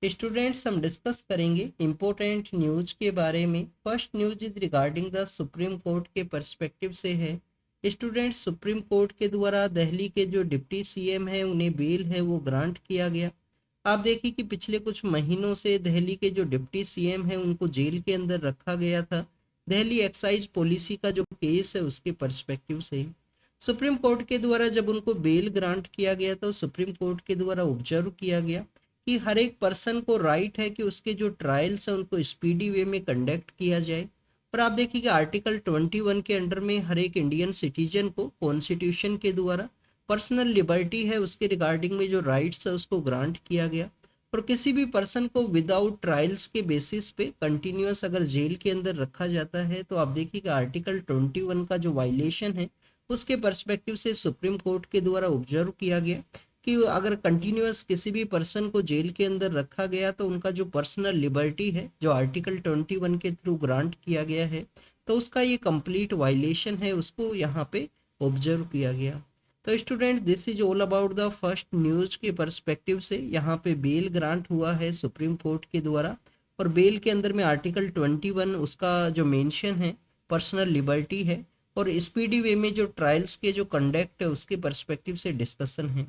Students हम discuss करेंगे important news के बारे में। First news is regarding the supreme court के पर्सपेक्टिव से है। स्टूडेंट्स, सुप्रीम कोर्ट के द्वारा दिल्ली के जो डिप्टी सीएम है उन्हें बेल है वो ग्रांट किया गया। आप देखिए कि पिछले कुछ महीनों से दिल्ली के जो डिप्टी सीएम है उनको जेल के अंदर रखा गया था। दिल्ली एक्साइज पॉलिसी का जो केस है उसके पर्सपेक्टिव से ही सुप्रीम कोर्ट के द्वारा जब उनको बेल ग्रांट किया गया तो सुप्रीम कोर्ट के द्वारा ऑब्जर्व किया गया कि हर एक पर्सन को राइट है कि उसके जो ट्रायल्स हैं उनको स्पीडी वे में कंडक्ट किया जाए। पर आप देखिए कि आर्टिकल 21 के अंडर में हर एक इंडियन सिटीजन को कॉन्स्टिट्यूशन के द्वारा पर्सनल लिबर्टी है उसके रिगार्डिंग में जो राइट्स है उसको ग्रांट किया गया। और किसी भी पर्सन को विदाउट ट्रायल्स के बेसिस पे कंटिन्यूअस अगर जेल के अंदर रखा जाता है तो आप देखिए कि आर्टिकल 21 का जो वायलेशन है उसके पर्सपेक्टिव से सुप्रीम कोर्ट के द्वारा ऑब्जर्व किया गया कि अगर कंटिन्यूअस किसी भी पर्सन को जेल के अंदर रखा गया तो उनका जो पर्सनल लिबर्टी है जो आर्टिकल 21 के थ्रू ग्रांट किया गया है तो उसका ये कंप्लीट वायलेशन है उसको यहाँ पे ऑब्जर्व किया गया। तो student, this is all about the first news के पर्सपेक्टिव से। यहाँ पे बेल ग्रांट हुआ है सुप्रीम कोर्ट के द्वारा और बेल के अंदर में आर्टिकल 21 उसका जो मेंशन है पर्सनल लिबर्टी है और स्पीडी वे में जो ट्रायल्स के जो कंडक्ट है उसके पर्सपेक्टिव से डिस्कशन है।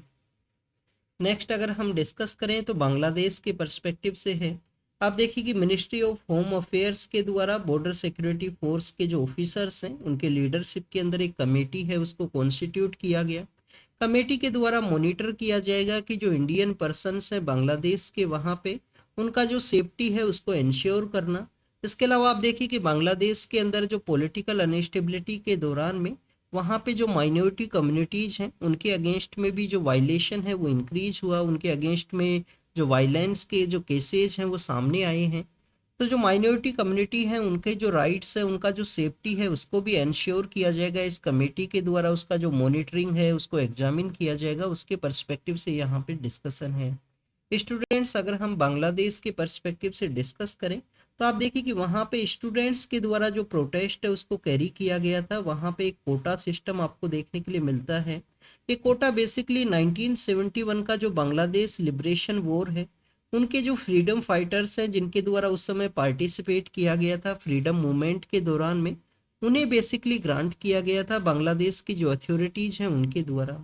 नेक्स्ट अगर हम डिस्कस करें तो बांग्लादेश के पर्सपेक्टिव से है। आप देखिए कि मिनिस्ट्री ऑफ होम अफेयर्स के द्वारा बॉर्डर सिक्योरिटी फोर्स के जो ऑफिसर्स हैं उनके लीडरशिप के अंदर एक कमेटी है उसको कॉन्स्टिट्यूट किया गया। कमेटी के द्वारा मॉनिटर किया जाएगा कि जो इंडियन पर्सनस हैं बांग्लादेश के वहाँ पे उनका जो सेफ्टी है उसको इंश्योर करना। इसके अलावा आप देखिए कि बांग्लादेश के अंदर जो पॉलिटिकल अनस्टेबिलिटी के दौरान में वहाँ पे जो माइनॉरिटी कम्युनिटीज हैं उनके अगेंस्ट में भी जो वायलेशन है वो इंक्रीज हुआ, उनके अगेंस्ट में जो वायलेंस के जो केसेस हैं वो सामने आए हैं। तो जो माइनॉरिटी कम्युनिटी है उनके जो राइट्स है उनका जो सेफ्टी है उसको भी इंश्योर किया जाएगा इस कमेटी के द्वारा, उसका जो मॉनिटरिंग है उसको एग्जामिन किया जाएगा, उसके पर्सपेक्टिव से यहाँ पे डिस्कशन है। स्टूडेंट्स, अगर हम बांग्लादेश के पर्सपेक्टिव से डिस्कस करें तो आप देखिए कि वहाँ पे स्टूडेंट्स के द्वारा जो प्रोटेस्ट है उसको कैरी किया गया था। वहाँ पे एक कोटा सिस्टम आपको देखने के लिए मिलता है। ये कोटा बेसिकली 1971 का जो बांग्लादेश लिबरेशन वॉर है उनके जो फ्रीडम फाइटर्स हैं जिनके द्वारा उस समय पार्टिसिपेट किया गया था फ्रीडम मूवमेंट के दौरान में, उन्हें बेसिकली ग्रांट किया गया था बांग्लादेश की जो अथॉरिटीज हैं उनके द्वारा।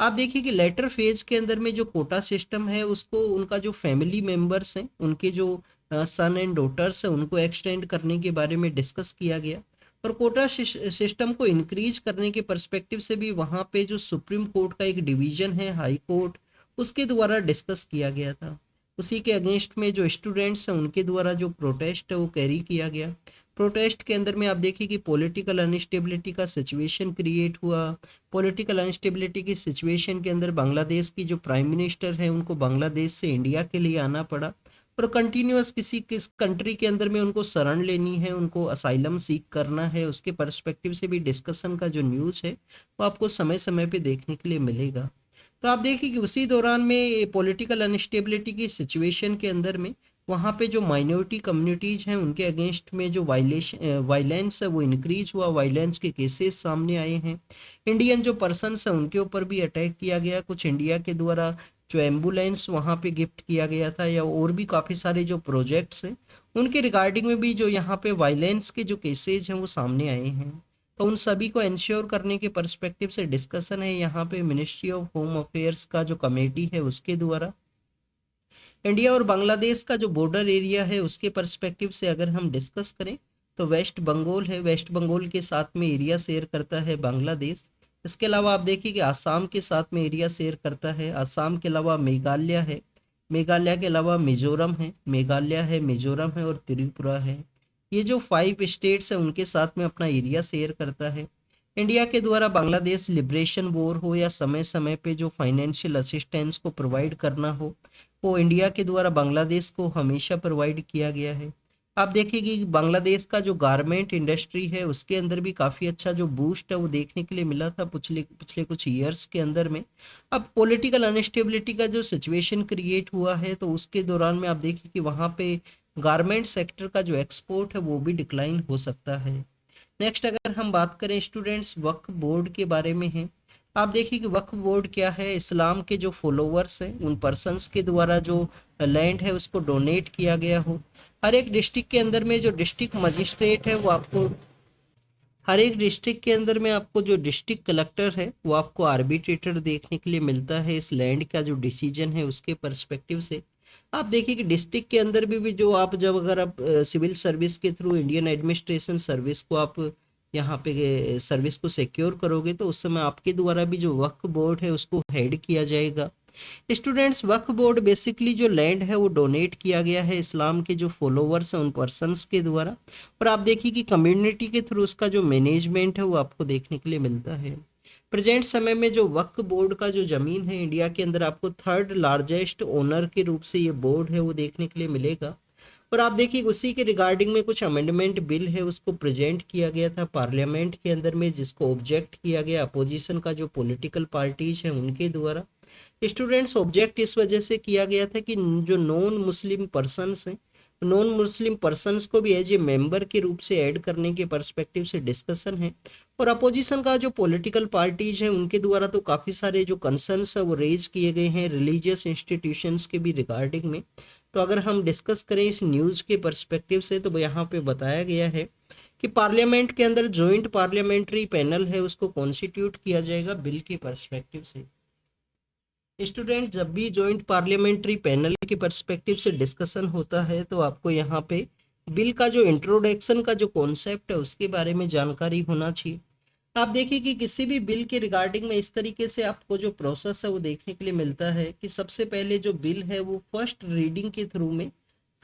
आप देखिए कि लेटर फेज के अंदर में जो कोटा सिस्टम है उसको उनका जो फैमिली मेंबर्स हैं उनके जो सन एंड डॉटर्स हैं उनको एक्सटेंड करने के बारे में डिस्कस किया गया। और कोटा सिस्टम को इंक्रीज करने के पर्सपेक्टिव से भी वहाँ पे जो सुप्रीम कोर्ट का एक डिवीजन है हाई कोर्ट उसके द्वारा डिस्कस किया गया था। उसी के अगेंस्ट में जो स्टूडेंट्स हैं उनके द्वारा जो प्रोटेस्ट है वो कैरी किया गया। प्रोटेस्ट के अंदर में आप देखिए कि पॉलिटिकल अनस्टेबिलिटी का सिचुएशन क्रिएट हुआ। पॉलिटिकल अनस्टेबिलिटी की सिचुएशन के अंदर बांग्लादेश की जो प्राइम मिनिस्टर है उनको बांग्लादेश से इंडिया के लिए आना पड़ा और कंटिन्यूअस किस कंट्री के अंदर में उनको शरण लेनी है, उनको असाइलम सीख करना है, उसके पर्सपेक्टिव से भी डिस्कशन का जो न्यूज़ है वो आपको समय समय पे देखने के लिए मिलेगा। तो आप देखिए कि उसी दौरान में पॉलिटिकल अनस्टेबिलिटी की सिचुएशन के अंदर में वहाँ पे जो माइनॉरिटी कम्युनिटीज हैं उनके अगेंस्ट में जो वायलेंस है वो इंक्रीज हुआ, वायलेंस के केसेस सामने आए हैं। इंडियन जो पर्सनस हैं उनके ऊपर भी अटैक किया गया, कुछ इंडिया के द्वारा जो एम्बुलेंस वहाँ पे गिफ्ट किया गया था या और भी काफ़ी सारे जो प्रोजेक्ट्स हैं उनके रिगार्डिंग में भी जो यहाँ पे वायलेंस के जो केसेज हैं वो सामने आए हैं। तो उन सभी को इंश्योर करने के पर्सपेक्टिव से डिस्कशन है यहाँ पे मिनिस्ट्री ऑफ होम अफेयर्स का जो कमेटी है उसके द्वारा। इंडिया और बांग्लादेश का जो बॉर्डर एरिया है उसके पर्सपेक्टिव से अगर हम डिस्कस करें तो वेस्ट बंगाल है, वेस्ट बंगाल के साथ में एरिया शेयर करता है बांग्लादेश। इसके अलावा आप देखिए कि आसाम के साथ में एरिया शेयर करता है, आसाम के अलावा मेघालय है, मेघालय के अलावा मिजोरम है, मेघालय है, मिजोरम है और त्रिपुरा है। ये जो 5 स्टेट्स हैं उनके साथ में अपना एरिया शेयर करता है। इंडिया के द्वारा बांग्लादेश लिबरेशन वॉर हो या समय समय पे जो फाइनेंशियल असिस्टेंस को प्रोवाइड करना हो वो इंडिया के द्वारा बांग्लादेश को हमेशा प्रोवाइड किया गया है। आप देखिए कि बांग्लादेश का जो गारमेंट इंडस्ट्री है उसके अंदर भी काफ़ी अच्छा जो बूस्ट है वो देखने के लिए मिला था पिछले पिछले कुछ ईयर्स के अंदर में। अब पॉलिटिकल अनस्टेबिलिटी का जो सिचुएशन क्रिएट हुआ है तो उसके दौरान में आप देखिए कि वहाँ पे गारमेंट सेक्टर का जो एक्सपोर्ट है वो भी डिक्लाइन हो सकता है। नेक्स्ट अगर हम बात करें स्टूडेंट्स वक्फ बोर्ड के बारे में है। आप देखिए कि वक्फ बोर्ड क्या है, इस्लाम के जो फॉलोवर्स हैं उन पर्सन्स के द्वारा जो लैंड है उसको डोनेट किया गया हो। हर एक डिस्ट्रिक्ट के अंदर में जो डिस्ट्रिक्ट मजिस्ट्रेट है वो आपको, हर एक डिस्ट्रिक्ट के अंदर में आपको जो डिस्ट्रिक्ट कलेक्टर है वो आपको आर्बिट्रेटर देखने के लिए मिलता है इस लैंड का जो डिसीजन है उसके पर्सपेक्टिव से। आप देखिए कि डिस्ट्रिक्ट के अंदर भी जो आप जब अगर आप सिविल सर्विस के थ्रू इंडियन एडमिनिस्ट्रेशन सर्विस को आप यहाँ पे सर्विस को सिक्योर करोगे तो उस समय आपके द्वारा भी जो वक्फ बोर्ड है उसको हेड किया जाएगा। स्टूडेंट्स, वक्फ बोर्ड बेसिकली जो लैंड है वो डोनेट किया गया है इस्लाम के जो फॉलोवर्स हैं उन पर्सन्स के द्वारा। और आप देखिए कि कम्युनिटी के थ्रू उसका जो मैनेजमेंट है वो आपको देखने के लिए मिलता है। प्रेजेंट समय में जो वक्फ बोर्ड का जो जमीन है इंडिया के अंदर आपको थर्ड लार्जेस्ट ओनर के रूप से ये बोर्ड है वो देखने के लिए मिलेगा। और आप देखिए उसी के रिगार्डिंग में कुछ अमेंडमेंट बिल है उसको प्रेजेंट किया गया था पार्लियामेंट के अंदर में, जिसको ऑब्जेक्ट किया गया अपोजिशन का जो पॉलिटिकल पार्टीज हैं उनके द्वारा। स्टूडेंट्स, ऑब्जेक्ट इस वजह से किया गया था कि जो नॉन मुस्लिम पर्सन्स हैं, नॉन मुस्लिम पर्सन्स को भी एज ए मेंबर के रूप से ऐड करने के पर्सपेक्टिव से डिस्कशन है। और अपोजिशन का जो पॉलिटिकल पार्टीज है उनके द्वारा तो काफ़ी सारे जो कंसर्न्स है वो रेज किए गए हैं रिलीजियस इंस्टीट्यूशंस के भी रिगार्डिंग में। तो अगर हम डिस्कस करें इस न्यूज़ के पर्सपेक्टिव से तो यहाँ पे बताया गया है कि पार्लियामेंट के अंदर जॉइंट पार्लियामेंट्री पैनल है उसको कॉन्स्टिट्यूट किया जाएगा बिल के पर्सपेक्टिव से। स्टूडेंट, जब भी जॉइंट पार्लियामेंट्री पैनल के पर्सपेक्टिव से डिस्कशन होता है तो आपको यहाँ पे बिल का जो इंट्रोडक्शन का जो कॉन्सेप्ट है उसके बारे में जानकारी होना चाहिए। आप देखिए कि किसी भी बिल के रिगार्डिंग में इस तरीके से आपको जो प्रोसेस है वो देखने के लिए मिलता है कि सबसे पहले जो बिल है वो फर्स्ट रीडिंग के थ्रू में,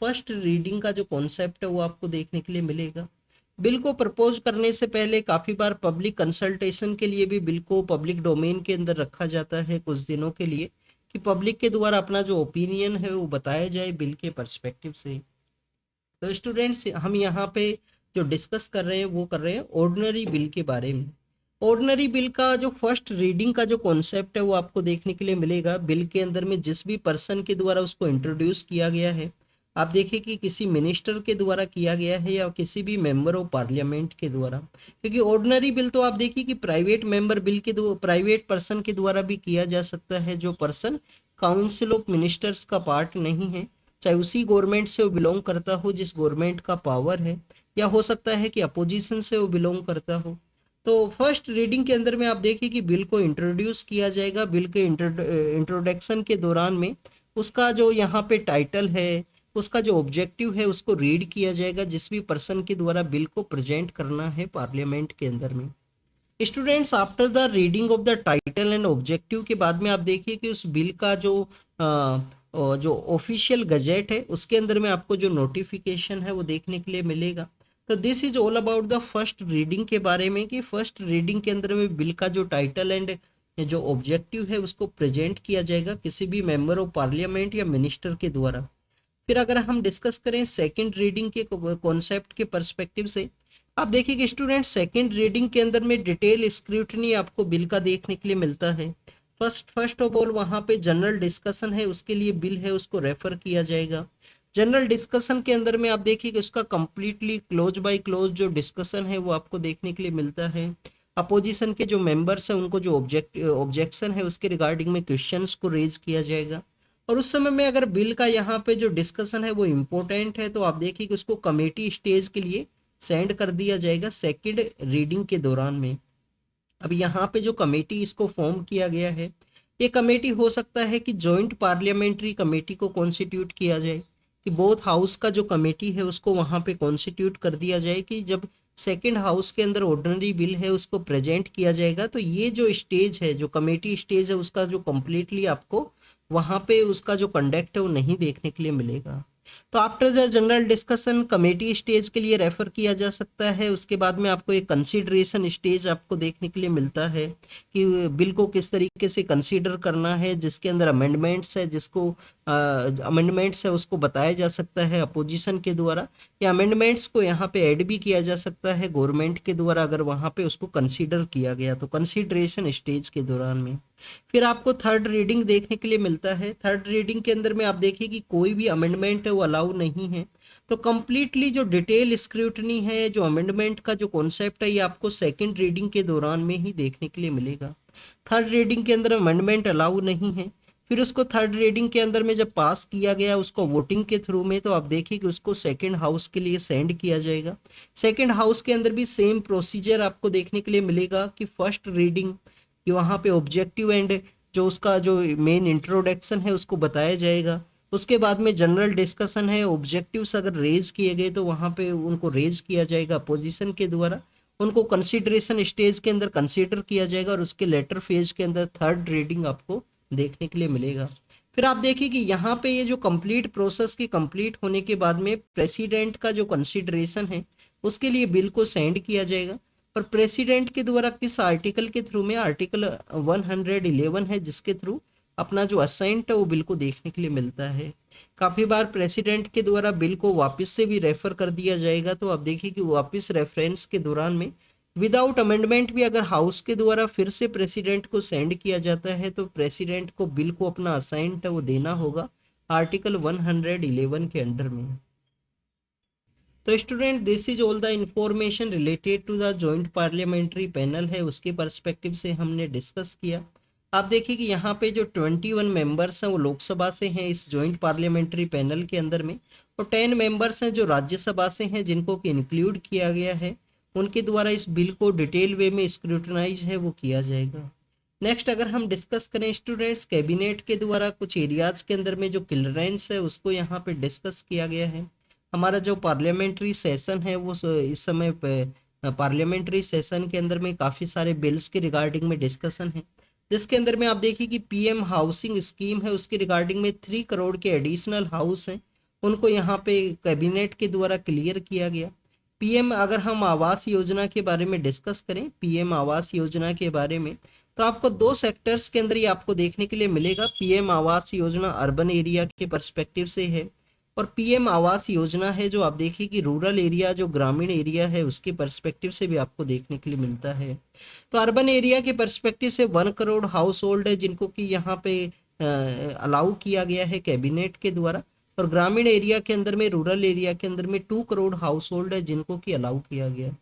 फर्स्ट रीडिंग का जो कॉन्सेप्ट है वो आपको देखने के लिए मिलेगा। बिल को प्रपोज करने से पहले काफ़ी बार पब्लिक कंसल्टेशन के लिए भी बिल को पब्लिक डोमेन के अंदर रखा जाता है कुछ दिनों के लिए, कि पब्लिक के द्वारा अपना जो ओपिनियन है वो बताया जाए बिल के पर्सपेक्टिव से। तो स्टूडेंट्स, हम यहाँ पे जो डिस्कस कर रहे हैं वो कर रहे हैं ऑर्डिनरी बिल के बारे में। ऑर्डिनरी बिल का जो फर्स्ट रीडिंग का जो कॉन्सेप्ट है वो आपको देखने के लिए मिलेगा बिल के अंदर में, जिस भी पर्सन के द्वारा उसको इंट्रोड्यूस किया गया है। आप देखिए कि किसी मिनिस्टर के द्वारा किया गया है या किसी भी मेंबर ऑफ पार्लियामेंट के द्वारा, क्योंकि ऑर्डिनरी बिल तो आप देखिए कि प्राइवेट मेंबर बिल के प्राइवेट पर्सन के द्वारा भी किया जा सकता है जो पर्सन काउंसिल ऑफ मिनिस्टर्स का पार्ट नहीं है, चाहे उसी गवर्नमेंट से वो बिलोंग करता हो जिस गवर्नमेंट का पावर है, या हो सकता है कि अपोजिशन से वो बिलोंग करता हो। तो फर्स्ट रीडिंग के अंदर में आप देखिए कि बिल को इंट्रोड्यूस किया जाएगा। बिल के इंट्रोडक्शन के दौरान में उसका जो यहाँ पे टाइटल है, उसका जो ऑब्जेक्टिव है उसको रीड किया जाएगा जिस भी पर्सन के द्वारा बिल को प्रेजेंट करना है पार्लियामेंट के अंदर में। Students, after the reading of the title and objective के बाद में आप देखिए कि उस बिल का जो ऑफिशियल गजेट है उसके अंदर में आपको जो नोटिफिकेशन है वो देखने के लिए मिलेगा। तो this is all about the first reading के बारे में, कि फर्स्ट रीडिंग के अंदर में बिल का जो टाइटल एंड जो ऑब्जेक्टिव है उसको प्रेजेंट किया जाएगा किसी भी मेंबर ऑफ पार्लियामेंट या मिनिस्टर के द्वारा। फिर अगर हम डिस्कस करें सेकंड रीडिंग के कॉन्सेप्ट के पर्सपेक्टिव से, आप देखिए कि स्टूडेंट सेकंड रीडिंग के अंदर में डिटेल स्क्रूटनी आपको बिल का देखने के लिए मिलता है। फर्स्ट ऑफ ऑल वहाँ पे जनरल डिस्कशन है, उसके लिए बिल है उसको रेफर किया जाएगा। जनरल डिस्कशन के अंदर में आप देखिए कि उसका कंप्लीटली क्लोज बाय क्लोज जो डिस्कशन है वो आपको देखने के लिए मिलता है। अपोजिशन के जो मेंबर्स हैं उनको जो ऑब्जेक्शन है उसके रिगार्डिंग में क्वेश्चंस को रेज किया जाएगा। और उस समय में अगर बिल का यहाँ पे जो डिस्कशन है वो इम्पोर्टेंट है तो आप देखिए कि उसको कमेटी स्टेज के लिए सेंड कर दिया जाएगा सेकंड रीडिंग के दौरान में। अब यहाँ पे जो कमेटी इसको फॉर्म किया गया है, ये कमेटी हो सकता है कि जॉइंट पार्लियामेंट्री कमेटी को कॉन्स्टिट्यूट किया जाए, कि बोथ हाउस का जो कमेटी है उसको वहाँ पे कॉन्स्टिट्यूट कर दिया जाए कि जब सेकंड हाउस के अंदर ऑर्डिनरी बिल है उसको प्रेजेंट किया जाएगा तो ये जो स्टेज है, जो कमेटी स्टेज है, उसका जो कम्प्लीटली आपको वहाँ पे उसका जो कंडक्ट है वो नहीं देखने के लिए मिलेगा। तो after the general discussion committee stage के लिए रेफर किया जा सकता है। उसके बाद में आपको एक कंसीडरेशन स्टेज आपको देखने के लिए मिलता है कि बिल को किस तरीके से कंसीडर करना है, जिसके अंदर अमेंडमेंट्स है, जिसको अमेंडमेंट्स है उसको बताया जा सकता है अपोजिशन के द्वारा, या अमेंडमेंट्स को यहाँ पे ऐड भी किया जा सकता है गवर्नमेंट के द्वारा अगर वहाँ पे उसको कंसीडर किया गया तो कंसीडरेशन स्टेज के दौरान में। फिर आपको थर्ड रीडिंग देखने के लिए मिलता है। थर्ड रीडिंग के अंदर में आप देखिए कि कोई भी अमेंडमेंट है वो अलाउ नहीं है, तो कंप्लीटली जो डिटेल स्क्रूटनी है, जो अमेंडमेंट का जो कॉन्सेप्ट है, ये आपको सेकंड रीडिंग के दौरान में ही देखने के लिए मिलेगा। थर्ड रीडिंग के अंदर अमेंडमेंट अलाउ नहीं है। फिर उसको थर्ड रीडिंग के अंदर में जब पास किया गया उसको वोटिंग के थ्रू में, तो आप देखिए कि उसको सेकंड हाउस के लिए सेंड किया जाएगा। सेकंड हाउस के अंदर भी सेम प्रोसीजर आपको देखने के लिए मिलेगा कि फर्स्ट रीडिंग कि वहाँ पे ऑब्जेक्टिव एंड जो उसका जो मेन इंट्रोडक्शन है उसको बताया जाएगा। उसके बाद में जनरल डिस्कशन है, ऑब्जेक्टिव्स अगर रेज किए गए तो वहाँ पे उनको रेज किया जाएगा अपोजिशन के द्वारा, उनको कंसिडरेशन स्टेज के अंदर कंसीडर किया जाएगा और उसके लेटर फेज के अंदर थर्ड रीडिंग आपको देखने के लिए मिलेगा। फिर आप देखिए कि यहाँ पे ये जो कंप्लीट प्रोसेस के कंप्लीट होने के बाद में प्रेसिडेंट का जो कंसिडरेशन है उसके लिए बिल को सेंड किया जाएगा। और प्रेसिडेंट के द्वारा किस आर्टिकल के थ्रू में, आर्टिकल 111 है जिसके थ्रू अपना जो असाइंट है वो बिल को देखने के लिए मिलता है। काफी बार प्रेसिडेंट के द्वारा बिल को वापस से भी रेफर कर दिया जाएगा, तो आप देखिए कि वापस रेफरेंस के दौरान में विदाउट अमेंडमेंट भी अगर हाउस के द्वारा फिर से प्रेसिडेंट को सेंड किया जाता है तो प्रेसिडेंट को बिल को अपना असाइंट है वो देना होगा आर्टिकल 111 के अंडर में। तो student this is all the information related to the joint parliamentary panel है, उसके पर्सपेक्टिव से हमने डिस्कस किया। आप देखिए कि यहाँ पे जो 21 मेंबर्स हैं वो लोकसभा से हैं इस जॉइंट पार्लियामेंट्री पैनल के अंदर में, और 10 मेंबर्स हैं जो राज्यसभा से हैं जिनको कि इंक्लूड किया गया है, उनके द्वारा इस बिल को डिटेल वे में स्क्रूटनाइज है वो किया जाएगा। नेक्स्ट अगर हम डिस्कस करें स्टूडेंट्स, कैबिनेट के द्वारा कुछ एरियाज के अंदर में जो क्लियरेंस है उसको यहाँ पे डिस्कस किया गया है। हमारा जो पार्लियामेंट्री सेशन है वो इस समय पार्लियामेंट्री सेशन के अंदर में काफ़ी सारे बिल्स के रिगार्डिंग में डिस्कशन है, जिसके अंदर में आप देखिए कि पीएम हाउसिंग स्कीम है उसके रिगार्डिंग में 3 करोड़ के एडिशनल हाउस हैं उनको यहाँ पे कैबिनेट के द्वारा क्लियर किया गया। पीएम अगर हम आवास योजना के बारे में डिस्कस करें, पीएम आवास योजना के बारे में, तो आपको 2 सेक्टर्स के अंदर ही आपको देखने के लिए मिलेगा। PM Awas Yojana urban area के पर्सपेक्टिव से है, और पीएम आवास योजना है जो आप देखिए कि रूरल एरिया जो ग्रामीण एरिया है उसके पर्सपेक्टिव से भी आपको देखने के लिए मिलता है। तो अर्बन एरिया के पर्सपेक्टिव से 1 करोड़ हाउस होल्ड है जिनको कि यहाँ पे अलाउ किया गया है कैबिनेट के द्वारा, और ग्रामीण एरिया के अंदर में, रूरल एरिया के अंदर में 2 करोड़ हाउस होल्ड है जिनको कि अलाउ किया गया।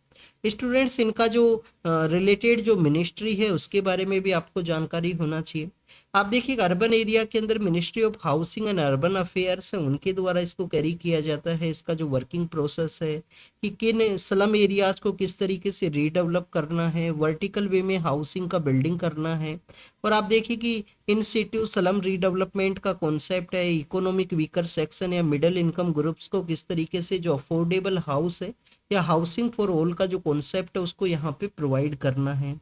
स्टूडेंट्स इनका जो रिलेटेड जो मिनिस्ट्री है उसके बारे में भी आपको जानकारी होना चाहिए। आप देखिए अर्बन एरिया के अंदर ministry of housing and urban affairs है उनके द्वारा इसको कैरी किया जाता है। इसका जो वर्किंग प्रोसेस है कि किन स्लम एरियाज को किस तरीके से रीडेवलप करना है, वर्टिकल वे में हाउसिंग का बिल्डिंग करना है, और आप देखिए कि इन सिटी स्लम रीडेवलपमेंट का कॉन्सेप्ट है इकोनॉमिक वीकर सेक्शन या मिडिल इनकम ग्रुप्स को किस तरीके से जो अफोर्डेबल हाउस है या हाउसिंग फॉर ऑल का जो कॉन्सेप्ट है उसको यहाँ पे प्रोवाइड करना है।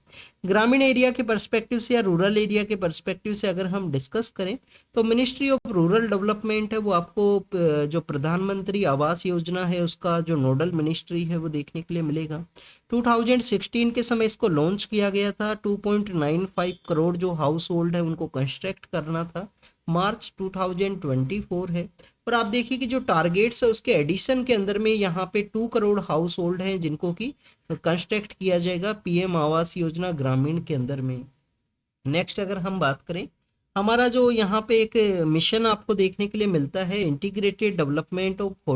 ग्रामीण एरिया के पर्सपेक्टिव से या रूरल एरिया के पर्सपेक्टिव से अगर हम डिस्कस करें तो मिनिस्ट्री ऑफ रूरल डेवलपमेंट है वो आपको जो प्रधानमंत्री आवास योजना है उसका जो नोडल मिनिस्ट्री है वो देखने के लिए मिलेगा। 2016 के समय इसको लॉन्च किया गया था। 2.95 करोड़ जो हाउस होल्ड है उनको कंस्ट्रक्ट करना था। मार्च 2024 है, और आप देखिए कि जो टारगेट्स है उसके एडिशन के अंदर में यहाँ पे 2 करोड़ हाउस होल्ड हैं जिनको कि कंस्ट्रक्ट किया जाएगा पीएम आवास योजना ग्रामीण के अंदर में। नेक्स्ट अगर हम बात करें, हमारा जो यहाँ पे एक मिशन आपको देखने के लिए मिलता है integrated development of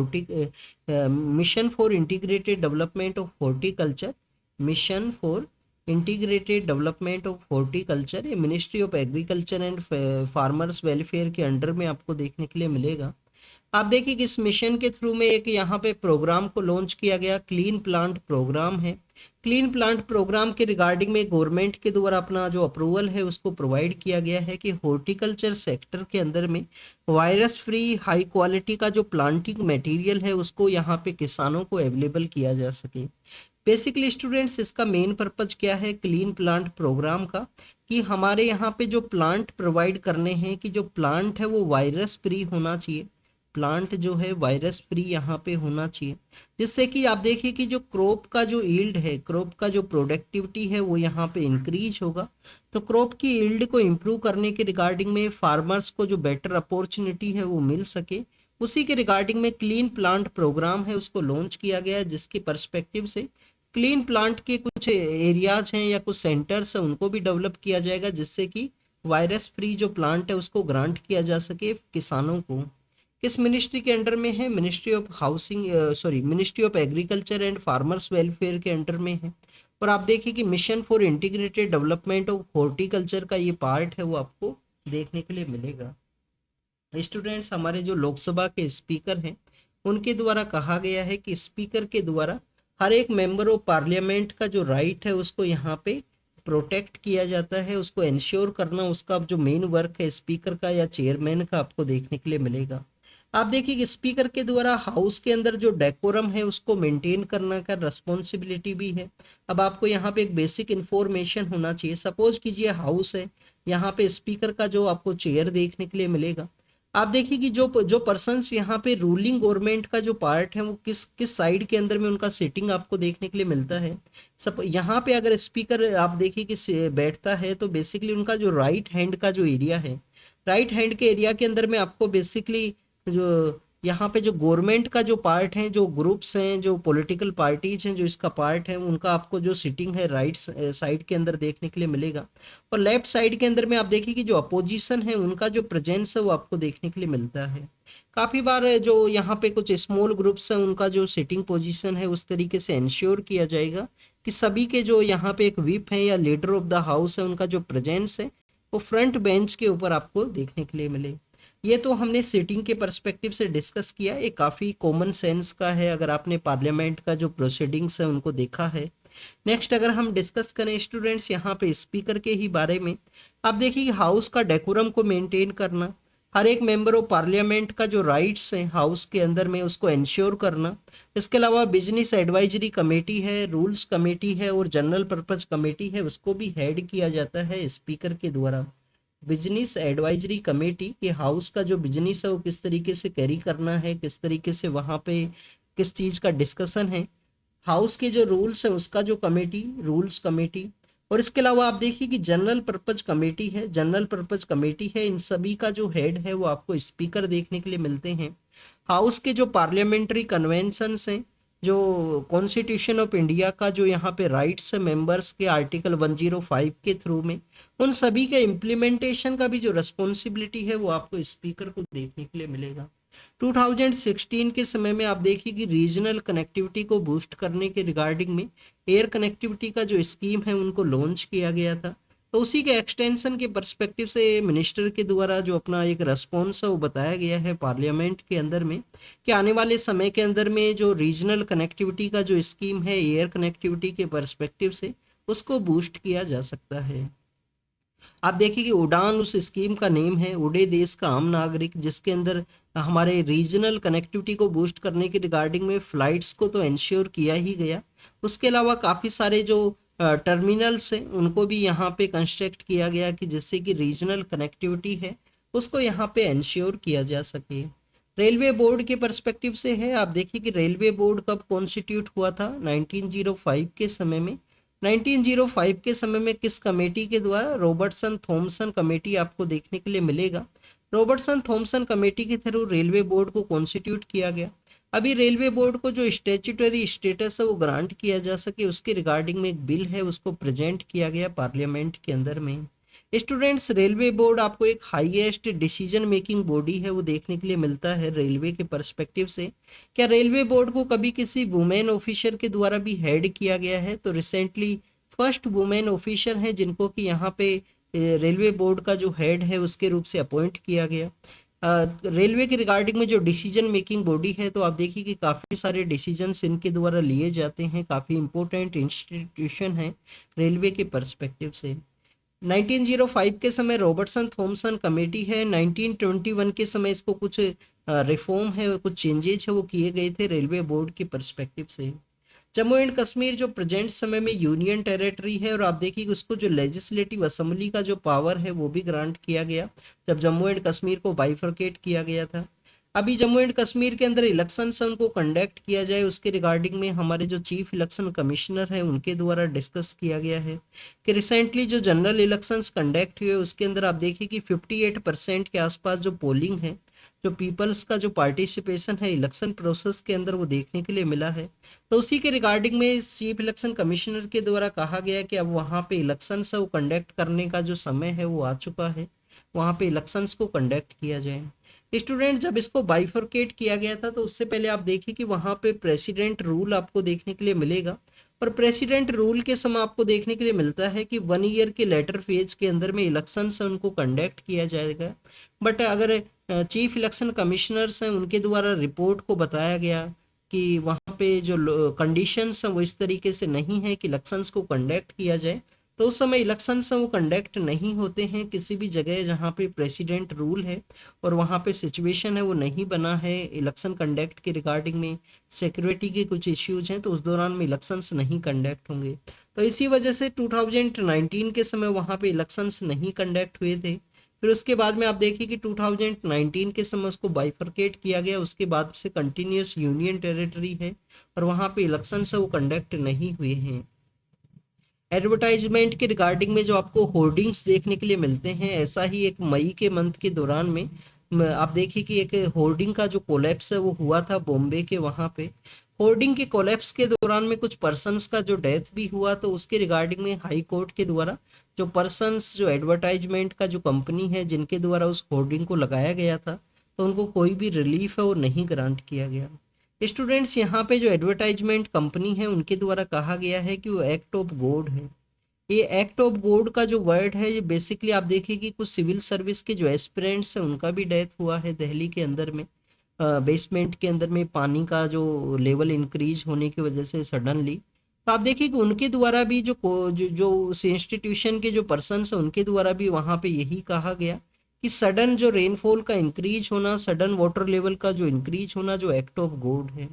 mission for integrated development of horticulture, mission for integrated development of horticulture, ये ministry of agriculture and farmers welfare के अंडर में आपको देखने के लिए मिलेगा। आप देखिए कि इस मिशन के थ्रू में एक यहाँ पे प्रोग्राम को लॉन्च किया गया, क्लीन प्लांट प्रोग्राम है। क्लीन प्लांट प्रोग्राम के रिगार्डिंग में गवर्नमेंट के द्वारा अपना जो अप्रूवल है उसको प्रोवाइड किया गया है कि हॉर्टिकल्चर सेक्टर के अंदर में वायरस फ्री हाई क्वालिटी का जो प्लांटिंग मटेरियल है उसको यहाँ पे किसानों को अवेलेबल किया जा सके। बेसिकली स्टूडेंट्स इसका मेन पर्पज क्या है क्लीन प्लांट प्रोग्राम का, कि हमारे यहाँ पे जो प्लांट प्रोवाइड करने हैं कि जो प्लांट है वो वायरस फ्री होना चाहिए, प्लांट जो है वायरस फ्री यहाँ पे होना चाहिए, जिससे कि आप देखिए कि जो क्रॉप का जो यील्ड है, क्रॉप का जो प्रोडक्टिविटी है वो यहाँ पे इंक्रीज होगा। तो क्रॉप की यील्ड को इम्प्रूव करने के रिगार्डिंग में फार्मर्स को जो बेटर अपॉर्चुनिटी है वो मिल सके, उसी के रिगार्डिंग में क्लीन प्लांट प्रोग्राम है उसको लॉन्च किया गया है, जिसके पर्सपेक्टिव से क्लीन प्लांट के कुछ एरियाज हैं या कुछ सेंटर्स हैं उनको भी डेवलप किया जाएगा, जिससे कि वायरस फ्री जो प्लांट है उसको ग्रांट किया जा सके किसानों को। किस मिनिस्ट्री के अंडर में है? Ministry of housing ministry of agriculture and farmers welfare के अंडर में है। और आप देखिए कि mission for integrated development of horticulture का ये पार्ट है वो आपको देखने के लिए मिलेगा। स्टूडेंट्स, हमारे जो लोकसभा के स्पीकर हैं उनके द्वारा कहा गया है कि स्पीकर के द्वारा हर एक मेंबर ऑफ पार्लियामेंट का जो राइट है उसको यहाँ पे प्रोटेक्ट किया जाता है, उसको इंश्योर करना उसका जो मेन वर्क है स्पीकर का या चेयरमैन का आपको देखने के लिए मिलेगा। आप देखिए कि स्पीकर के द्वारा हाउस के अंदर जो डेकोरम है उसको मेंटेन करना का रिस्पॉन्सिबिलिटी भी है। अब आपको यहाँ पे एक बेसिक इंफॉर्मेशन होना चाहिए। सपोज कीजिए हाउस है, यहाँ पे स्पीकर का जो आपको चेयर देखने के लिए मिलेगा। आप देखिए कि जो जो पर्सन्स यहाँ पे रूलिंग गवर्नमेंट का जो पार्ट है वो किस किस साइड के अंदर में उनका सीटिंग आपको देखने के लिए मिलता है। सब यहाँ पे अगर स्पीकर आप देखिए कि बैठता है तो बेसिकली उनका जो राइट हैंड का जो एरिया है, राइट हैंड के एरिया के अंदर में आपको बेसिकली जो यहाँ पे जो गवर्नमेंट का जो पार्ट है, जो ग्रुप्स हैं, जो पॉलिटिकल पार्टीज हैं जो इसका पार्ट है, उनका आपको जो सीटिंग है राइट साइड के अंदर देखने के लिए मिलेगा। और लेफ्ट साइड के अंदर में आप देखिए कि जो अपोजिशन है उनका जो प्रेजेंस है वो आपको देखने के लिए मिलता है। काफ़ी बार जो यहाँ पे कुछ स्मॉल ग्रुप्स हैं उनका जो सिटिंग पोजीशन है उस तरीके से इंश्योर किया जाएगा कि सभी के जो यहाँ पे एक व्हिप है या लीडर ऑफ द हाउस है उनका जो प्रेजेंस है वो फ्रंट बेंच के ऊपर आपको देखने के लिए मिले। ये तो हमने सीटिंग के पर्सपेक्टिव से डिस्कस किया, ये काफ़ी कॉमन सेंस का है अगर आपने पार्लियामेंट का जो प्रोसीडिंग्स है उनको देखा है। नेक्स्ट अगर हम डिस्कस करें स्टूडेंट्स यहाँ पे स्पीकर के ही बारे में, आप देखिए हाउस का डेकोरम को मेंटेन करना, हर एक मेंबर ऑफ पार्लियामेंट का जो राइट्स हैं हाउस के अंदर में उसको इंश्योर करना। इसके अलावा बिजनेस एडवाइजरी कमेटी है, रूल्स कमेटी है और जनरल पर्पज कमेटी है, उसको भी हेड किया जाता है स्पीकर के द्वारा। बिजनेस एडवाइजरी कमेटी के हाउस का जो बिजनेस है वो किस तरीके से कैरी करना है, किस तरीके से वहाँ पे किस चीज़ का डिस्कशन है, हाउस के जो रूल्स है उसका जो कमेटी, रूल्स कमेटी। और इसके अलावा आप देखिए कि जनरल पर्पज कमेटी है, जनरल पर्पज कमेटी है, इन सभी का जो हेड है वो आपको स्पीकर देखने के लिए मिलते हैं। हाउस के जो पार्लियामेंट्री कन्वेंशंस हैं, जो कॉन्स्टिट्यूशन ऑफ इंडिया का जो यहाँ पे राइट्स है मेंबर्स के आर्टिकल 105 के थ्रू में, उन सभी के इम्प्लीमेंटेशन का भी जो रिस्पॉन्सिबिलिटी है वो आपको स्पीकर को देखने के लिए मिलेगा। 2016 के समय में आप देखिए कि रीजनल कनेक्टिविटी को बूस्ट करने के रिगार्डिंग में एयर कनेक्टिविटी का जो स्कीम है उनको लॉन्च किया गया था। तो उसी के एक्सटेंशन के पर्सपेक्टिव से मिनिस्टर के द्वारा जो अपना एक रेस्पॉन्स है वो बताया गया है पार्लियामेंट के अंदर में कि आने वाले समय के अंदर में जो रीजनल कनेक्टिविटी का जो स्कीम है एयर कनेक्टिविटी के पर्सपेक्टिव से उसको बूस्ट किया जा सकता है। आप देखिए कि उड़ान उस स्कीम का नेम है, उड़े देश का आम नागरिक, जिसके अंदर हमारे रीजनल कनेक्टिविटी को बूस्ट करने के रिगार्डिंग में फ्लाइट्स को तो इंश्योर किया ही गया, उसके अलावा काफ़ी सारे जो टर्मिनल्स हैं उनको भी यहाँ पे कंस्ट्रक्ट किया गया कि जिससे कि रीजनल कनेक्टिविटी है उसको यहाँ पे इंश्योर किया जा सके। रेलवे बोर्ड के पर्सपेक्टिव से है, आप देखिए कि रेलवे बोर्ड कब कॉन्स्टिट्यूट हुआ था, 1905 के समय में। 1905 के समय में किस कमेटी के द्वारा, रॉबर्टसन थॉमसन कमेटी आपको देखने के लिए मिलेगा। रॉबर्टसन थॉमसन कमेटी के थ्रू रेलवे बोर्ड को कॉन्स्टिट्यूट किया गया। अभी रेलवे बोर्ड को जो स्टेचुटरी स्टेटस है वो ग्रांट किया जा सके उसके रिगार्डिंग में एक बिल है उसको प्रेजेंट किया गया पार्लियामेंट के अंदर में। स्टूडेंट्स, रेलवे बोर्ड आपको एक हाईएस्ट डिसीजन मेकिंग बॉडी है वो देखने के लिए मिलता है रेलवे के पर्सपेक्टिव से। क्या रेलवे बोर्ड को कभी किसी वुमेन ऑफिसर के द्वारा भी हेड किया गया है? तो रिसेंटली फर्स्ट वुमेन ऑफिसर हैं जिनको कि यहाँ पे रेलवे बोर्ड का जो हेड है उसके रूप से अपॉइंट किया गया। रेलवे के रिगार्डिंग में जो डिसीजन मेकिंग बॉडी है तो आप देखिए कि काफ़ी सारे डिसीजंस इनके द्वारा लिए जाते हैं, काफ़ी इंपॉर्टेंट इंस्टीट्यूशन है रेलवे के पर्सपेक्टिव से। 1905 के समय रॉबर्टसन थॉमसन कमेटी है, 1921 के समय इसको कुछ रिफॉर्म है, कुछ चेंजेज है वो किए गए थे रेलवे बोर्ड के पर्सपेक्टिव से। जम्मू एंड कश्मीर जो प्रेजेंट समय में यूनियन टेरिटरी है और आप देखिए कि उसको जो लेजिस्लेटिव असेंबली का जो पावर है वो भी ग्रांट किया गया जब जम्मू एंड कश्मीर को बाइफरकेट किया गया था। अभी जम्मू एंड कश्मीर के अंदर इलेक्शन से उनको कंडक्ट किया जाए उसके रिगार्डिंग में हमारे जो चीफ इलेक्शन कमिश्नर है उनके द्वारा डिस्कस किया गया है कि रिसेंटली जो जनरल इलेक्शंस कंडक्ट हुए उसके अंदर आप देखिए कि 58% के आसपास जो पोलिंग है, जो पीपल्स का जो पार्टिसिपेशन है इलेक्शन प्रोसेस के अंदर वो देखने के लिए मिला है। तो उसी के रिगार्डिंग में चीफ इलेक्शन कमिश्नर के द्वारा कहा गया कि अब वहाँ पे इलेक्शन को कंडक्ट करने का जो समय है वो आ चुका है, वहाँ पे इलेक्शंस को कंडक्ट किया जाए। स्टूडेंट, जब इसको बाइफरकेट किया गया था तो उससे पहले आप देखिए कि वहाँ पे प्रेसिडेंट रूल आपको देखने के लिए मिलेगा और प्रेसिडेंट रूल के समय आपको देखने के लिए मिलता है कि 1 ईयर के लेटर फेज के अंदर में इलेक्शन से उनको कंडक्ट किया जाएगा। बट अगर चीफ इलेक्शन कमिश्नर्स हैं उनके द्वारा रिपोर्ट को बताया गया कि वहाँ पे जो कंडीशंस हैं वो इस तरीके से नहीं है कि इलेक्शंस को कंडक्ट किया जाए, तो उस समय इलेक्शंस वो कंडक्ट नहीं होते हैं किसी भी जगह जहाँ पे प्रेसिडेंट रूल है और वहाँ पे सिचुएशन है वो नहीं बना है इलेक्शन कंडक्ट के रिगार्डिंग में, सिक्योरिटी के कुछ इश्यूज हैं, तो उस दौरान में इलेक्शंस नहीं कंडक्ट होंगे। तो इसी वजह से 2019 के समय वहाँ पे इलेक्शंस नहीं कंडक्ट हुए थे। फिर उसके बाद में आप देखिए कि 2019 के समय उसको बाइफरकेट किया गया, उसके बाद से कंटिन्यूस यूनियन टेरिटरी है और वहाँ पे इलेक्शन वो कंडक्ट नहीं हुए हैं। एडवर्टाइजमेंट के रिगार्डिंग में जो आपको होर्डिंग्स देखने के लिए मिलते हैं, ऐसा ही एक मई के मंथ के दौरान में आप देखिए कि एक होर्डिंग का जो कोलैप्स है वो हुआ था बॉम्बे के वहाँ पे। होर्डिंग के कोलैप्स के दौरान में कुछ पर्सन्स का जो डेथ भी हुआ, तो उसके रिगार्डिंग में हाई कोर्ट के द्वारा जो पर्सन्स जो एडवर्टाइजमेंट का जो कंपनी है जिनके द्वारा उस होर्डिंग को लगाया गया था, तो उनको कोई भी रिलीफ है वो नहीं ग्रांट किया गया। स्टूडेंट्स, यहाँ पे जो एडवर्टाइजमेंट कंपनी है उनके द्वारा कहा गया है कि वो एक्ट ऑफ गॉड है। ये एक्ट ऑफ गॉड का जो वर्ड है ये बेसिकली आप देखिए कि कुछ सिविल सर्विस के जो एस्पिरेंट्स हैं उनका भी डेथ हुआ है दिल्ली के अंदर में, बेसमेंट के अंदर में पानी का जो लेवल इंक्रीज होने की वजह से सडनली। तो आप देखिए कि उनके द्वारा भी जो उस इंस्टीट्यूशन के जो पर्सन हैं उनके द्वारा भी वहाँ पे यही कहा गया कि सडन जो रेनफॉल का इंक्रीज होना, सडन वाटर लेवल का जो इंक्रीज होना जो एक्ट ऑफ गॉड है।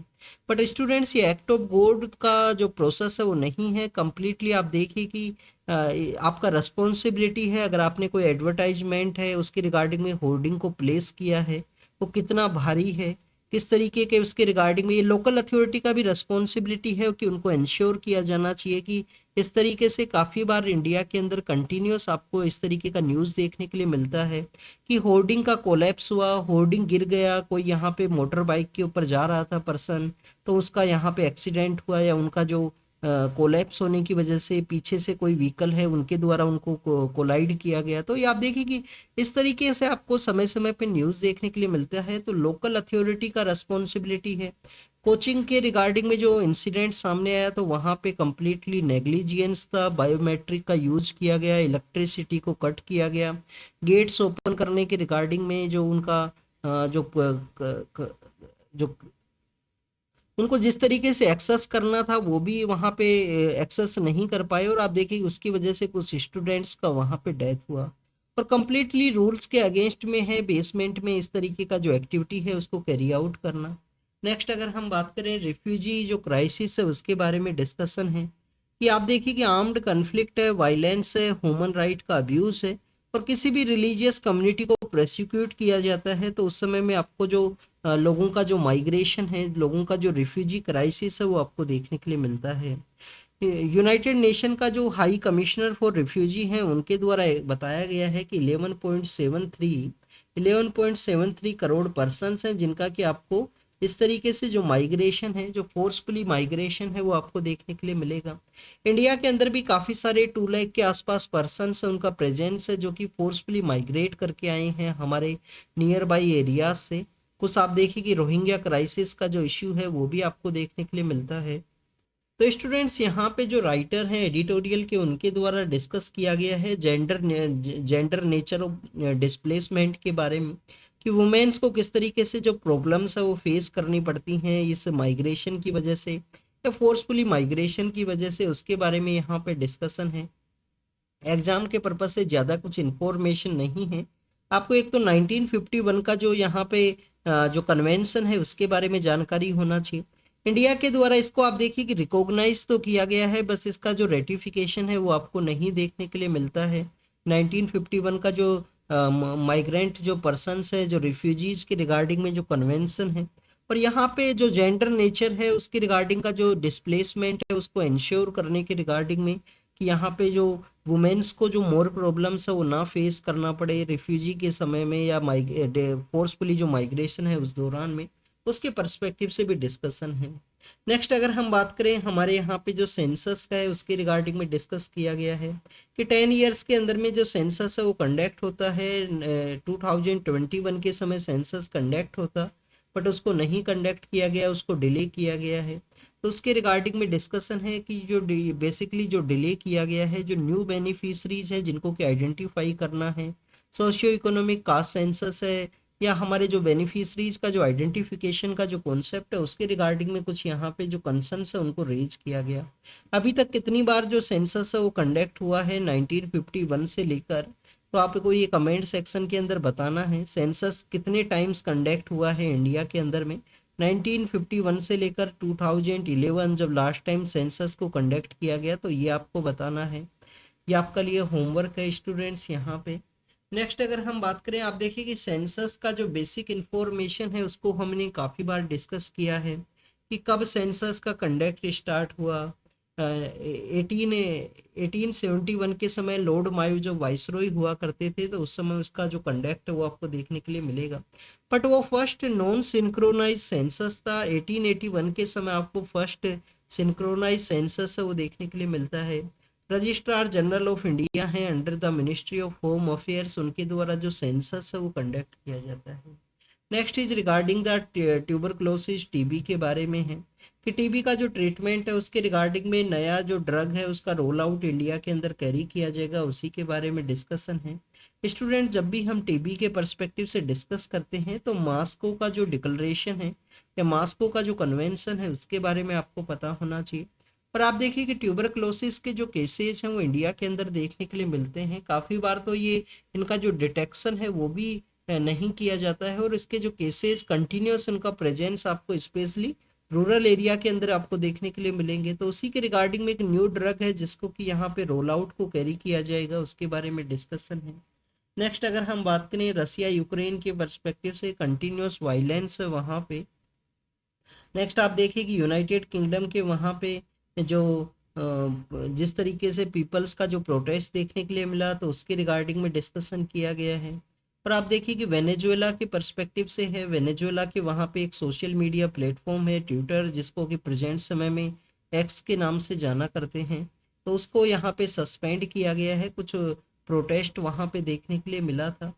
बट स्टूडेंट्स, ये एक्ट ऑफ गॉड का जो प्रोसेस है वो नहीं है कंप्लीटली। आप देखिए कि आपका रिस्पॉन्सिबिलिटी है, अगर आपने कोई एडवर्टाइजमेंट है उसके रिगार्डिंग में होर्डिंग को प्लेस किया है वो कितना भारी है, किस तरीके के उसके रिगार्डिंग में ये लोकल अथॉरिटी का भी रिस्पॉन्सिबिलिटी है कि उनको इंश्योर किया जाना चाहिए कि इस तरीके से काफ़ी बार इंडिया के अंदर कंटिन्यूस आपको इस तरीके का न्यूज़ देखने के लिए मिलता है कि होर्डिंग का कोलैप्स हुआ, होर्डिंग गिर गया, कोई यहाँ पे मोटर बाइक के ऊपर जा रहा था पर्सन, तो उसका यहाँ पे एक्सीडेंट हुआ या उनका जो कोलैप्स होने की वजह से पीछे से कोई व्हीकल है उनके द्वारा उनको कोलाइड किया गया। तो ये आप देखिए कि इस तरीके से आपको समय समय पे न्यूज़ देखने के लिए मिलता है, तो लोकल अथॉरिटी का रिस्पॉन्सिबिलिटी है। कोचिंग के रिगार्डिंग में जो इंसिडेंट सामने आया तो वहाँ पे कम्प्लीटली नेग्लिजियंस था, बायोमेट्रिक का यूज किया गया, इलेक्ट्रिसिटी को कट किया गया, गेट्स ओपन करने के रिगार्डिंग में जो उनका जो उनको जिस तरीके से एक्सेस करना था वो भी वहाँ पे एक्सेस नहीं कर पाए, और आप देखिए उसकी वजह से कुछ स्टूडेंट्स का वहाँ पे डेथ हुआ और कम्प्लीटली रूल्स के अगेंस्ट में है बेसमेंट में इस तरीके का जो एक्टिविटी है उसको कैरी आउट करना। नेक्स्ट अगर हम बात करें रिफ्यूजी जो क्राइसिस है उसके बारे में डिस्कशन है कि आप देखिए कि आर्म्ड कन्फ्लिक्ट है, वायलेंस है, ह्यूमन राइट का अब्यूज है और किसी भी रिलीजियस कम्युनिटी को प्रोसिक्यूट किया जाता है, तो उस समय में आपको जो लोगों का जो माइग्रेशन है, लोगों का जो रिफ्यूजी क्राइसिस है वो आपको देखने के लिए मिलता है। यूनाइटेड नेशन का जो हाई कमिश्नर फॉर रिफ्यूजी हैं उनके द्वारा बताया गया है कि 11.73 करोड़ पर्सन्स हैं जिनका कि आपको इस तरीके से जो माइग्रेशन है, जो फोर्सफुली माइग्रेशन है वो आपको देखने के लिए मिलेगा। इंडिया के अंदर भी काफ़ी सारे 2 लाख के आसपास पर्सन्स हैं, उनका प्रेजेंस है जो कि फोर्सफुली माइग्रेट करके आए हैं हमारे नियर बाई एरियाज से। कुछ आप देखिए कि रोहिंग्या क्राइसिस का जो इश्यू है वो भी आपको देखने के लिए मिलता है। तो स्टूडेंट्स, यहाँ पे जो राइटर हैं एडिटोरियल के उनके द्वारा डिस्कस किया गया है जेंडर नेचर ऑफ डिस्प्लेसमेंट के बारे में कि वुमेन्स को किस तरीके से जो प्रॉब्लम्स है वो फेस करनी पड़ती हैं इस माइग्रेशन की वजह से या फोर्सफुली माइग्रेशन की वजह से, उसके बारे में यहाँ पे डिस्कशन है। एग्जाम के पर्पज से ज़्यादा कुछ इन्फॉर्मेशन नहीं है। आपको एक तो 1951 का जो यहाँ पे जो कन्वेंशन है उसके बारे में जानकारी होना चाहिए। इंडिया के द्वारा इसको आप देखिए कि रिकॉग्नाइज तो किया गया है, बस इसका जो रेटिफिकेशन है वो आपको नहीं देखने के लिए मिलता है। 1951 का जो माइग्रेंट जो पर्सनस है, जो रिफ्यूजीज के रिगार्डिंग में जो कन्वेंशन है, और यहाँ पे जो जेंडर नेचर है उसके रिगार्डिंग का जो डिस्प्लेसमेंट है उसको इंश्योर करने के रिगार्डिंग में कि यहाँ पे जो वुमेन्स को जो मोर प्रॉब्लम्स है वो ना फेस करना पड़े रिफ्यूजी के समय में या फोर्सफुली जो माइग्रेशन है उस दौरान में, उसके पर्सपेक्टिव से भी डिस्कशन है। नेक्स्ट अगर हम बात करें हमारे यहाँ पे जो सेंसस का है उसके रिगार्डिंग में डिस्कस किया गया है कि 10 ईयर्स के अंदर में जो सेंसस है वो कंडक्ट होता है। 2021 के समय सेंसस कंडक्ट होता, बट उसको नहीं कंडक्ट किया गया, उसको डिले किया गया है। तो उसके रिगार्डिंग में डिस्कशन है कि जो बेसिकली जो डिले किया गया है, जो न्यू बेनिफिशरीज है जिनको कि आइडेंटिफाई करना है, सोशियो इकोनॉमिक कास्ट सेंसस है, या हमारे जो बेनिफिशरीज का जो आइडेंटिफिकेशन का जो कॉन्सेप्ट है उसके रिगार्डिंग में कुछ यहाँ पे जो कंसर्न्स है उनको रेज किया गया। अभी तक कितनी बार जो सेंसस है वो कंडक्ट हुआ है 1951 से लेकर, तो आपको ये कमेंट सेक्शन के अंदर बताना है सेंसस कितने टाइम्स कंडक्ट हुआ है इंडिया के अंदर में 1951 से लेकर 2011 जब लास्ट टाइम सेंसस को कंडक्ट किया गया, तो ये आपको बताना है। ये आपका लिए होमवर्क है स्टूडेंट्स यहाँ पे। नेक्स्ट अगर हम बात करें, आप देखिए कि सेंसस का जो बेसिक इंफॉर्मेशन है उसको हमने काफ़ी बार डिस्कस किया है कि कब सेंसस का कंडक्ट स्टार्ट हुआ। 1871 के समय लॉर्ड मायो जो वाइसरॉय हुआ करते थे, तो उस समय उसका जो कंडक्ट है वो आपको देखने के लिए मिलेगा। बट वो फर्स्ट नॉन सिंक्रोनाइज सेंसस था 1881 के समय, आपको फर्स्ट सिंक्रोनाइज सेंसस है वो देखने के लिए मिलता है। रजिस्ट्रार जनरल ऑफ इंडिया है under the ministry of home affairs, उनके द्वारा जो सेंसस है वो कंडक्ट किया जाता है। Next is regarding the tuberculosis, TB के बारे में है कि टीबी का जो ट्रीटमेंट है उसके रिगार्डिंग में नया जो ड्रग है उसका रोल आउट इंडिया के अंदर कैरी किया जाएगा, उसी के बारे में डिस्कशन है। स्टूडेंट जब भी हम टीबी के पर्सपेक्टिव से डिस्कस करते हैं तो मास्को का जो डिक्लेरेशन है या मास्को का जो कन्वेंशन है उसके बारे में आपको पता होना चाहिए। पर आप देखिए कि ट्यूबरक्लोसिस के जो केसेस हैं वो इंडिया के अंदर देखने के लिए मिलते हैं काफ़ी बार, तो ये इनका जो डिटेक्शन है वो भी नहीं किया जाता है, और इसके जो केसेस कंटिन्यूस उनका प्रेजेंस आपको स्पेशली रूरल एरिया के अंदर आपको देखने के लिए मिलेंगे। तो उसी के रिगार्डिंग में एक न्यू ड्रग है जिसको कि यहाँ पे रोल आउट को कैरी किया जाएगा, उसके बारे में डिस्कशन है। नेक्स्ट अगर हम बात करें रसिया यूक्रेन के पर्सपेक्टिव से, कंटिन्यूस वायलेंस है वहाँ पे। नेक्स्ट आप देखिए कि यूनाइटेड किंगडम के वहाँ पे जो जिस तरीके से पीपल्स का जो प्रोटेस्ट देखने के लिए मिला, तो उसके रिगार्डिंग में डिस्कशन किया गया है। और आप देखिए कि वेनेजुएला के पर्सपेक्टिव से है, वेनेजुएला के वहाँ पे एक सोशल मीडिया प्लेटफॉर्म है ट्विटर, जिसको कि प्रेजेंट समय में एक्स के नाम से जाना करते हैं, तो उसको यहाँ पे सस्पेंड किया गया है, कुछ प्रोटेस्ट वहाँ पे देखने के लिए मिला था।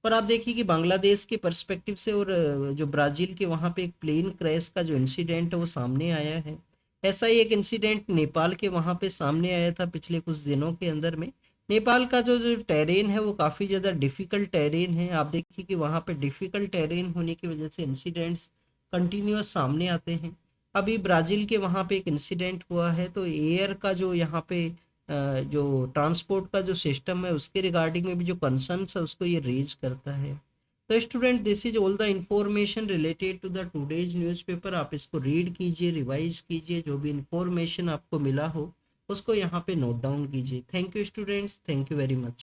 और आप देखिए कि बांग्लादेश के पर्सपेक्टिव से और जो ब्राज़ील के वहाँ पे एक प्लेन क्रैश का जो इंसिडेंट है वो सामने आया है। ऐसा ही एक इंसिडेंट नेपाल के वहाँ पे सामने आया था पिछले कुछ दिनों के अंदर में। नेपाल का जो जो टेरेन है वो काफ़ी ज़्यादा डिफ़िकल्ट टेरेन है। आप देखिए कि वहाँ पे डिफ़िकल्ट टेरेन होने की वजह से इंसिडेंट्स कंटिन्यूअस सामने आते हैं। अभी ब्राज़ील के वहाँ पे एक इंसिडेंट हुआ है, तो एयर का जो यहाँ पे जो ट्रांसपोर्ट का जो सिस्टम है उसके रिगार्डिंग में भी जो कंसर्न्स है उसको ये रेज करता है। तो student this is all the information related to the today's newspaper. आप इसको रीड कीजिए, रिवाइज कीजिए, जो भी इंफॉर्मेशन आपको मिला हो उसको यहाँ पे नोट डाउन कीजिए। Thank you students, thank you very much.